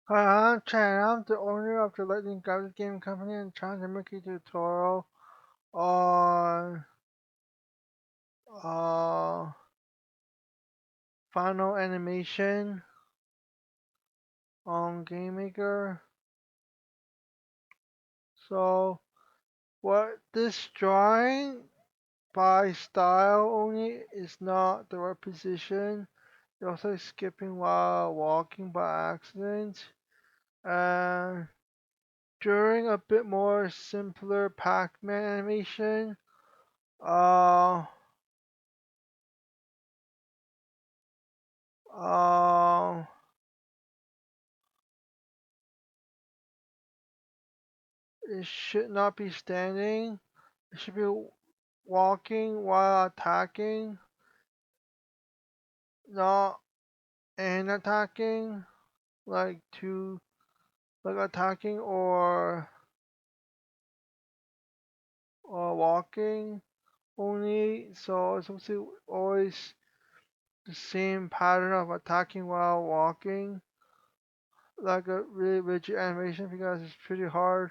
Hi, I'm Chan. I'm the owner of the Lightning Graphics Game Company and trying to make a tutorial on uh, final animation on GameMaker. So, what this drawing by style only is not the right position. You're also skipping while walking by accident. And during a bit more simpler Pac-Man animation, uh, uh, it should not be standing. It should be walking while attacking, not and attacking, like to like attacking or walking only. So it's supposed to always the same pattern of attacking while walking, like a really rigid animation because it's pretty hard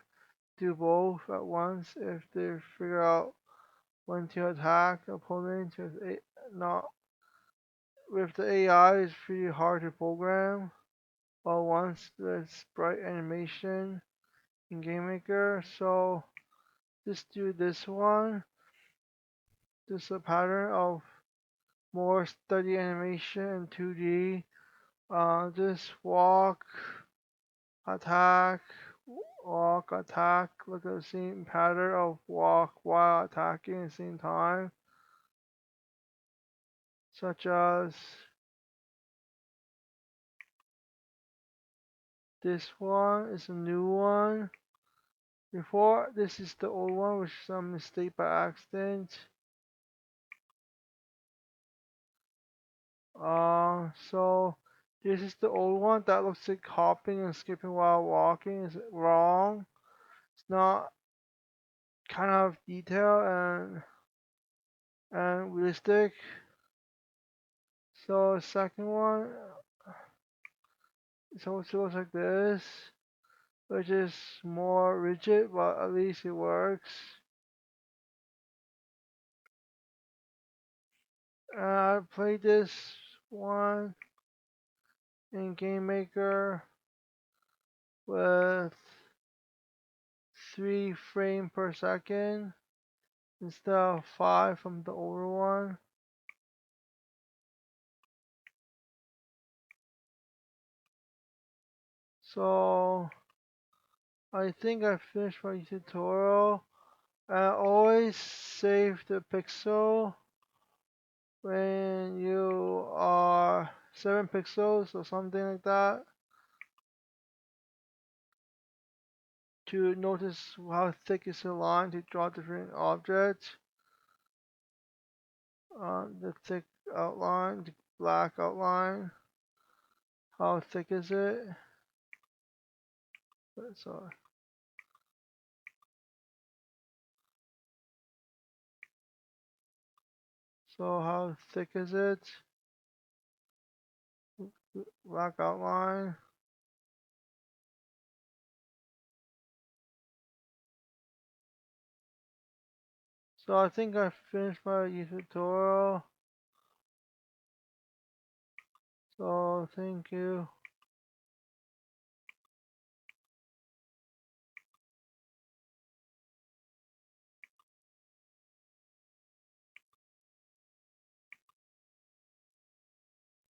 to do both at once if they figure out when to attack the opponent. Not with the AI, it's pretty hard to program. All once the sprite animation in GameMaker. So just do this one. This is a pattern of more steady animation in 2D. Just attack, walk, attack. Look at the same pattern of walk while attacking at the same time. Such as this one is a new one. Before, this is the old one, which is a mistake by accident. So this is the old one that looks like hopping and skipping while walking. Is it wrong? It's not kind of detailed and realistic. So the second one is supposed to look like this, which is more rigid, but at least it works. I played this one in GameMaker with 3 frames per second instead of 5 from the older one. So I think I finished my tutorial. Always save the pixel when you are 7 pixels or something like that to notice how thick is the line to draw different objects. The thick outline, the black outline, how thick is it? So, so how thick is it? Black outline. So I think I finished my tutorial. So thank you.